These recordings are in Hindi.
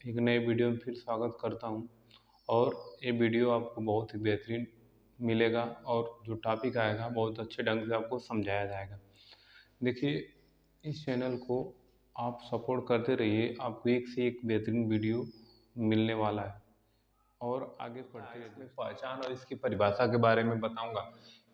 एक नए वीडियो में फिर स्वागत करता हूं। और ये वीडियो आपको बहुत ही बेहतरीन मिलेगा और जो टॉपिक आएगा बहुत अच्छे ढंग से आपको समझाया जाएगा। देखिए, इस चैनल को आप सपोर्ट करते रहिए, आपको एक से एक बेहतरीन वीडियो मिलने वाला है। और आगे बढ़ते हैं, इसमें पहचान और इसकी परिभाषा के बारे में बताऊंगा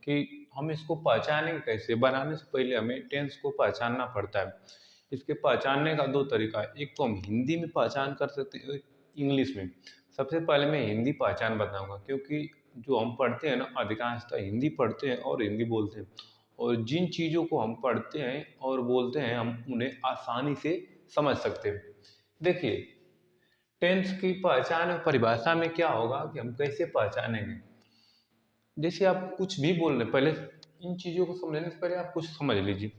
कि हम इसको पहचानेंगे कैसे। बनाने से पहले हमें टेंस को पहचानना पड़ता है। इसके पहचानने का दो तरीका है, एक तो हम हिंदी में पहचान कर सकते हैं, एक इंग्लिश में। सबसे पहले मैं हिंदी पहचान बताऊंगा, क्योंकि जो हम पढ़ते हैं ना, अधिकांशतः हिंदी पढ़ते हैं और हिंदी बोलते हैं। और जिन चीज़ों को हम पढ़ते हैं और बोलते हैं, हम उन्हें आसानी से समझ सकते हैं। देखिए, टेंस की पहचान और परिभाषा में क्या होगा कि हम कैसे पहचानेंगे। जैसे आप कुछ भी बोल रहे हैं, पहले इन चीज़ों को समझने से पहले आप कुछ समझ लीजिए।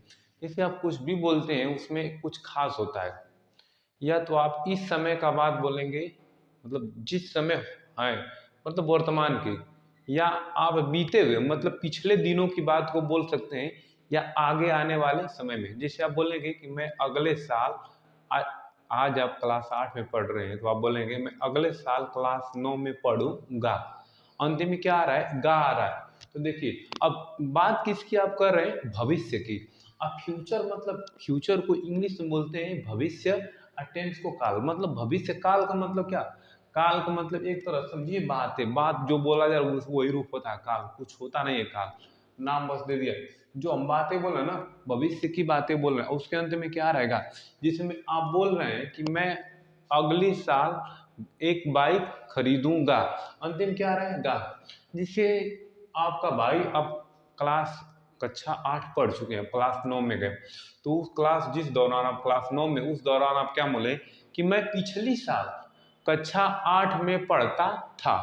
जैसे आप कुछ भी बोलते हैं, उसमें कुछ खास होता है। या तो आप इस समय का बात बोलेंगे, मतलब जिस समय है, मतलब वर्तमान की। या आप बीते हुए, मतलब पिछले दिनों की बात को बोल सकते हैं, या आगे आने वाले समय में। जैसे आप बोलेंगे कि मैं अगले साल, आज आप क्लास 8 में पढ़ रहे हैं, तो आप बोलेंगे मैं अगले साल क्लास 9 में पढ़ूंगा। अंतिम में क्या आ रहा है? गा आ रहा है। तो देखिए, अब बात किसकी आप कर रहे हैं? भविष्य की। अब फ्यूचर, मतलब फ्यूचर को इंग्लिश में बोलते हैं भविष्य, और टेंस को काल। मतलब भविष्य काल का मतलब क्या? काल का मतलब एक तरह समझिए बात है, बात जो बोला जाए वही रूप होता है काल। कुछ होता नहीं है काल, नाम बस दे दिया। जो हम बातें बोल रहे हैं ना, भविष्य की बातें बोल रहे हैं, उसके अंत में क्या रहेगा? जिसमें आप बोल रहे हैं कि मैं अगली साल एक बाइक खरीदूंगा, अंतिम क्या रहेगा? जिससे आपका भाई अब क्लास कक्षा 8 पढ़ चुके हैं, क्लास 9 में गए, तो उस क्लास, जिस दौरान आप क्लास 9 में, उस दौरान आप क्या बोले कि मैं पिछली साल कक्षा 8 में पढ़ता था।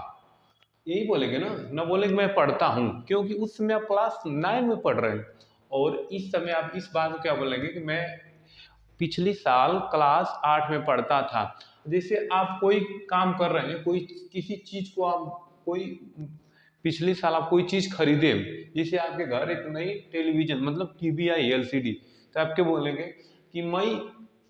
यही बोलेंगे ना, न बोलेंगे मैं पढ़ता हूँ, क्योंकि उस समय आप क्लास 9 में पढ़ रहे हैं। और इस समय आप इस बात को क्या बोलेंगे कि मैं पिछली साल क्लास 8 में पढ़ता था। जैसे आप कोई काम कर रहे हैं, कोई किसी चीज को आप, कोई पिछली साल आप कोई चीज खरीदे, जैसे आपके घर एक नई टेलीविजन, मतलब टीवी आई एलसीडी, तो आप क्या बोलेंगे कि मई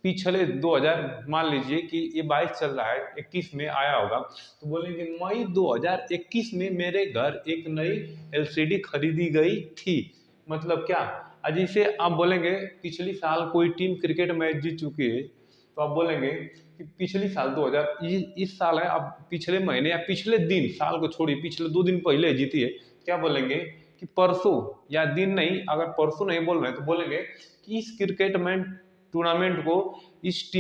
पिछले 2000, मान लीजिए कि ये 22 चल रहा है, 21 में आया होगा, तो बोलेंगे मई 2021 में मेरे घर एक नई एलसीडी खरीदी गई थी। मतलब क्या? जैसे आप बोलेंगे पिछली साल कोई टीम क्रिकेट मैच जीत चुकी है, तो आप बोलेंगे कि पिछली साल 2000, इस साल है, अब पिछले महीने या पिछले दिन, साल को छोड़िए, पिछले 2 दिन पहले जीती है। क्या बोलेंगे कि परसों, या दिन नहीं, अगर परसों नहीं बोल रहे हैं तो बोलेंगे कि इस क्रिकेट में टूर्नामेंट को इस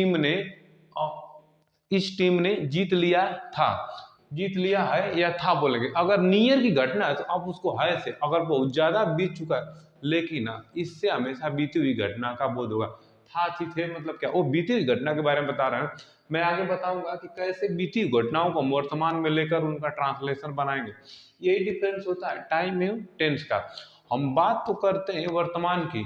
टीम ने जीत लिया था। जीत लिया है या था बोलेंगे। अगर नियर की घटना है तो आप उसको है से, अगर बहुत ज्यादा बीत चुका है, लेकिन इससे हमेशा बीती हुई घटना का बोध होगा। था थी थे मतलब क्या? वो बीती हुई घटना के बारे में बता रहे हैं। मैं आगे बताऊंगा कि कैसे बीती हुई घटनाओं को वर्तमान में लेकर उनका ट्रांसलेशन बनाएंगे। यही डिफरेंस होता है टाइम एवं टेंस का। हम बात तो करते हैं वर्तमान की,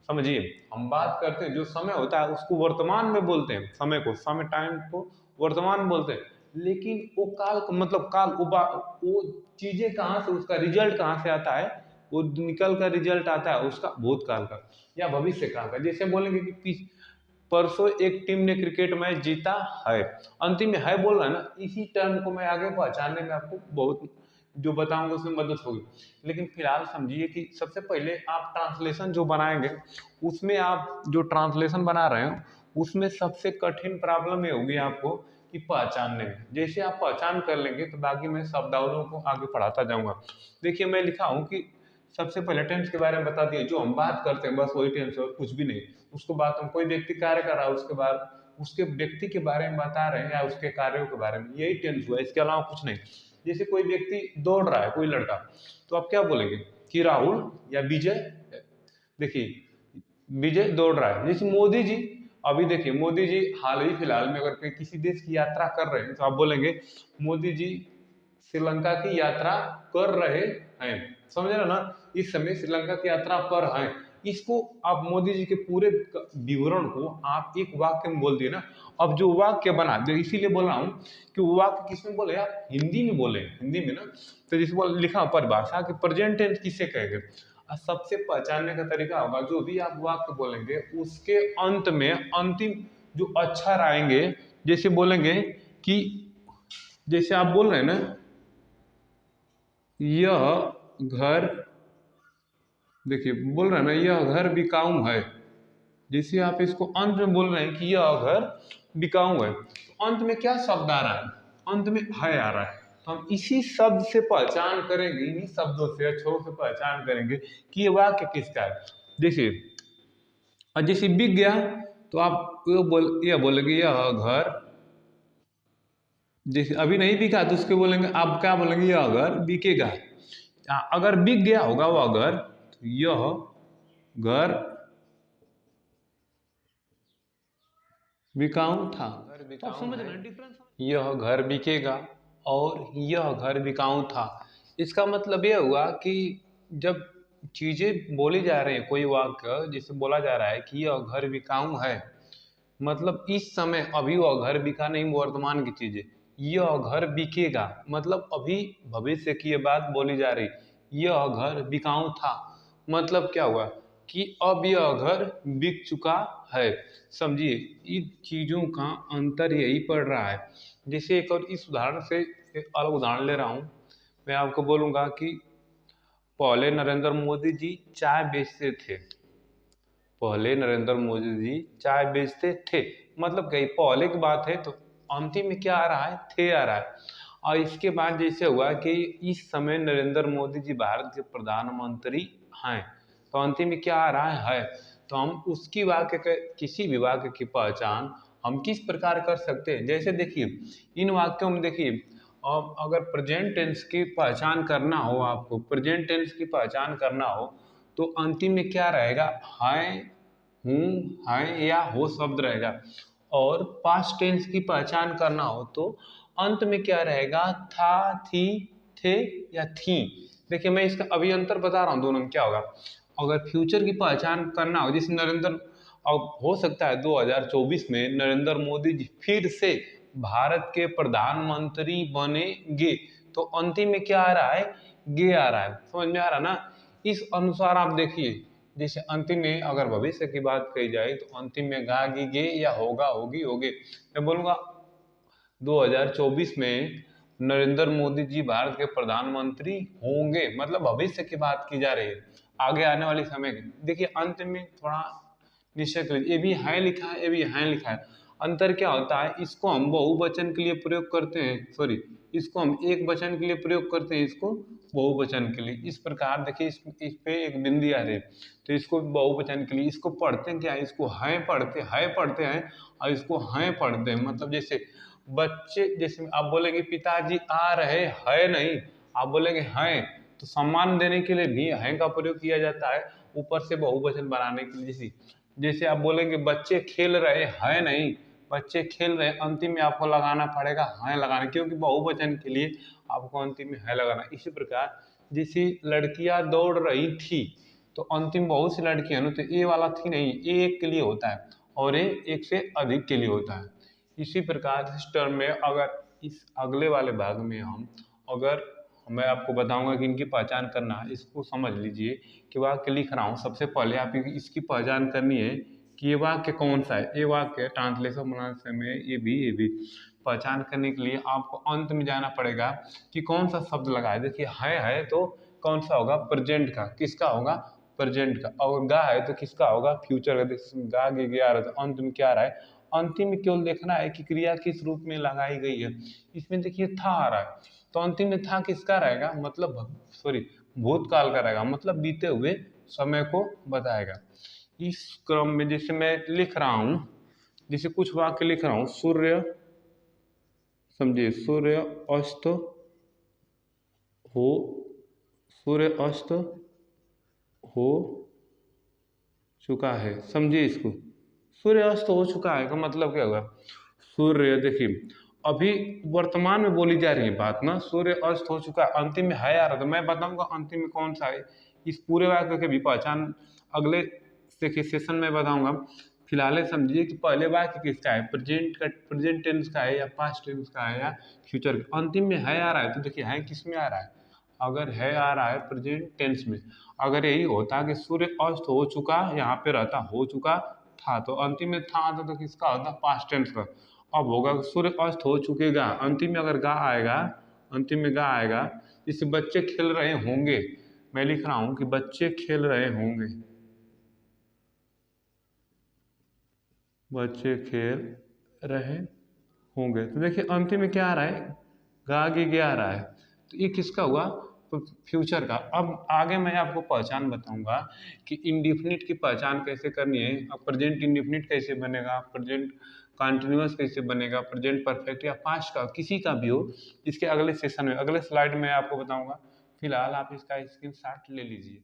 समझिए, हम बात करते हैं जो समय होता है उसको वर्तमान में बोलते हैं, समय को, समय टाइम को वर्तमान में बोलते हैं। लेकिन वो काल, मतलब काल, वो चीजें कहाँ से, उसका रिजल्ट कहाँ से आता है? वो निकल कर रिजल्ट आता है उसका भूतकाल का या भविष्य काल का। जैसे बोलेंगे कि परसों एक टीम ने क्रिकेट मैच जीता है, अंतिम में है बोल रहा है ना, इसी टर्म को मैं आगे पहचानने में आपको बहुत जो बताऊंगा उसमें मदद होगी। लेकिन फिलहाल समझिए कि सबसे पहले आप ट्रांसलेशन जो बनाएंगे, उसमें आप जो ट्रांसलेशन बना रहे हो, उसमें सबसे कठिन प्रॉब्लम ये होगी आपको कि पहचानने में। जैसे आप पहचान कर लेंगे तो बाकी मैं शब्दावलियों को आगे पढ़ाता जाऊंगा। देखिए, मैं लिखा हूँ कि सबसे पहले टेंस के बारे में बता दिए, जो हम बात करते हैं बस वही टेंस और कुछ भी नहीं। उसको बात, हम कोई व्यक्ति कार्य कर रहा है, उसके बाद उसके व्यक्ति के बारे में बता रहे हैं या उसके कार्यों के बारे में, यही टेंस हुआ, इसके अलावा कुछ नहीं। जैसे कोई व्यक्ति दौड़ रहा है, कोई लड़का, तो आप क्या बोलेंगे कि राहुल या विजय। देखिए, विजय दौड़ रहा है। जैसे मोदी जी, अभी देखिए मोदी जी हाल ही फिलहाल में अगर किसी देश की यात्रा कर रहे हैं, तो आप बोलेंगे मोदी जी श्रीलंका की यात्रा कर रहे हैं। समझ रहे ना, इस समय श्रीलंका की यात्रा पर हैं। इसको आप मोदी जी के पूरे विवरण को आप एक वाक्य में बोल दिए ना। अब जो वाक्य बना दे, इसीलिए बोल रहा हूँ कि वो वाक्य किसमें बोले? आप हिंदी में बोले, हिंदी में ना। तो जिस बोल लिखा परिभाषा कि प्रेजेंट टेंस किसे कहेंगे। सबसे पहचानने का तरीका होगा, जो भी आप वाक्य बोलेंगे उसके अंत में अंतिम जो अक्षर आएंगे, जैसे बोलेंगे कि जैसे आप बोल रहे हैं ना, यह घर, देखिए बोल रहे हैं ना यह घर बिकाऊ है, जैसे आप इसको अंत में बोल रहे हैं कि यह घर बिकाऊ है, तो अंत में क्या शब्द आ रहा है? अंत में है आ रहा है। तो हम इसी शब्द से पहचान करेंगे, इन्हीं शब्दों से अक्षरों से पहचान करेंगे कि ये वाक्य किसका है। देखिए, और जैसे बिक गया तो आप ये बोलेंगे यह घर, जैसे अभी नहीं बिका तो उसके बोलेंगे, आप क्या बोलेंगे? यह घर बिकेगा। अगर बिक गया होगा वह घर तो यह घर बिकाऊ था। तो आप समझ रहे हैं डिफरेंस? यह घर बिकेगा और यह घर बिकाऊ था। इसका मतलब यह हुआ कि जब चीजें बोली जा रही है, कोई वाक्य जिसे बोला जा रहा है कि यह घर बिकाऊ है, मतलब इस समय अभी वह घर बिका नहीं, वर्तमान की चीज है। यह घर बिकेगा मतलब अभी भविष्य की ये बात बोली जा रही, यह घर बिकाऊ था मतलब क्या हुआ कि अब यह घर बिक चुका है। समझिए, इन चीजों का अंतर यही पड़ रहा है। जैसे एक और इस उदाहरण से एक अलग उदाहरण ले रहा हूँ, मैं आपको बोलूंगा कि पहले नरेंद्र मोदी जी चाय बेचते थे। पहले नरेंद्र मोदी जी चाय बेचते थे, मतलब कहीं पहले की बात है, तो अंतिम में क्या आ रहा है? थे आ रहा है। और इसके बाद जैसे हुआ कि इस समय नरेंद्र मोदी जी भारत के प्रधानमंत्री हैं, तो अंतिम में क्या आ रहा है? तो हम उसकी किसी भी वाक्य की पहचान हम किस प्रकार कर सकते हैं? जैसे देखिए, इन वाक्यों में देखिए, अब अगर प्रेजेंट टेंस की पहचान करना हो, आपको प्रेजेंट टेंस की पहचान करना हो, तो अंतिम में क्या रहेगा? है, हूँ, है या हो शब्द रहेगा। और पास्ट टेंस की पहचान करना हो तो अंत में क्या रहेगा? था, थी, थे या थी। देखिए, मैं इसका अभी अंतर बता रहा हूँ दोनों में क्या होगा। अगर फ्यूचर की पहचान करना हो, जैसे नरेंद्र, अब हो सकता है 2024 में नरेंद्र मोदी जी फिर से भारत के प्रधानमंत्री बनेंगे, तो अंतिम में क्या आ रहा है? गे आ रहा है। समझ में आ रहा ना? इस अनुसार आप देखिए, जैसे अंतिम में अगर भविष्य की बात कही जाए तो अंतिम में गा गी गे या होगा होगी होगे। मैं बोलूंगा 2024 में नरेंद्र मोदी जी भारत के प्रधानमंत्री होंगे, मतलब भविष्य की बात की जा रही है, आगे आने वाले समय की। देखिए, अंत में थोड़ा निश्चय कर लीजिए, ये भी है लिखा है, ये भी है लिखा है। अंतर क्या होता है? इसको हम बहुवचन के लिए प्रयोग करते हैं, सॉरी, इसको हम एक वचन के लिए प्रयोग करते हैं, इसको बहुवचन के लिए। इस प्रकार देखिए, इस पे एक बिंदी आ रही है, तो इसको बहुवचन के लिए, इसको पढ़ते हैं क्या? इसको है पढ़ते हैं और इसको हैं पढ़ते हैं। मतलब जैसे बच्चे, जैसे आप बोलेंगे पिताजी आ रहे है नहीं, आप बोलेंगे हैं, तो सम्मान देने के लिए भी हैं का प्रयोग किया जाता है, ऊपर से बहुवचन बनाने के लिए। जैसे जैसे आप बोलेंगे बच्चे खेल रहे हैं नहीं, बच्चे खेल रहे, अंतिम में आपको लगाना पड़ेगा है लगाना, क्योंकि बहुवचन के लिए आपको अंतिम में है लगाना। इसी प्रकार जैसे लड़कियां दौड़ रही थी, तो अंतिम बहुत सी लड़कियां ना, तो ए वाला थी नहीं, ए एक के लिए होता है और ए एक से अधिक के लिए होता है। इसी प्रकार इस टर्म में अगर इस अगले वाले भाग में हम, अगर मैं आपको बताऊंगा कि इनकी पहचान करना है, इसको समझ लीजिए कि वाक्य लिख रहा हूँ। सबसे पहले आप इसकी पहचान करनी है कि ये वाक्य कौन सा है। ये वाक्य ट्रांसलेशन बनाने समय ये भी पहचान करने के लिए आपको अंत में जाना पड़ेगा कि कौन सा शब्द लगा है। देखिए, है तो कौन सा होगा? प्रेजेंट का। किसका होगा? प्रेजेंट का। और गा है तो किसका होगा? फ्यूचर का। देखिए, गा गे गे आ रहा था, अंत में क्या आ रहा है? अंतिम में केवल देखना है कि क्रिया किस रूप में लगाई गई है। इसमें देखिए था आ रहा है, तो अंतिम में था किसका रहेगा? मतलब सॉरी, भूतकाल का रहेगा, मतलब बीते हुए समय को बताएगा। इस क्रम में जैसे मैं लिख रहा हूं, जैसे कुछ वाक्य लिख रहा हूं, सूर्य, समझिए, सूर्य अस्त हो, सूर्य अस्त हो चुका है। समझिए इसको, सूर्य अस्त हो चुका है का मतलब क्या हुआ? सूर्य, देखिए अभी वर्तमान में बोली जा रही है बात ना, सूर्य अस्त हो चुका है, अंतिम में है आ रहा, तो मैं बताऊंगा अंतिम में कौन सा है। इस पूरे वाक्य के भी पहचान अगले सेशन में बताऊंगा। फिलहाल समझिए कि पहले वाक्य किसका है? प्रेजेंट टेंस का है या पास्ट टेंस का है या फ्यूचर का। अंतिम में है आ रहा है, तो देखिए है किस में आ रहा है? अगर है आ रहा है प्रेजेंट टेंस में, अगर यही होता कि सूर्य अस्त हो चुका, यहाँ पे रहता हो चुका था, तो अंतिम में था आता तो किसका होता? पास्ट टेंस का। अब होगा सूर्य अस्त हो चुकेगा, अंतिम में अगर गा आएगा, अंतिम में गा आएगा, जैसे बच्चे खेल रहे होंगे, मैं लिख रहा हूँ कि बच्चे खेल रहे होंगे, बच्चे खेल रहे होंगे। तो देखिए अंतिम में क्या आ रहा है, गा आगे क्या आ रहा है, तो ये किसका हुआ, तो फ्यूचर का। अब आगे मैं आपको पहचान बताऊंगा कि इंडिफिनिट की पहचान कैसे करनी है। अब प्रेजेंट इंडिफिनिट कैसे बनेगा, प्रेजेंट कॉन्टिन्यूअस कैसे बनेगा, प्रेजेंट परफेक्ट या पास्ट का किसी का भी हो, इसके अगले सेशन में, अगले स्लाइड में आपको बताऊंगा। फिलहाल आप इसका स्क्रीनशॉट ले लीजिए।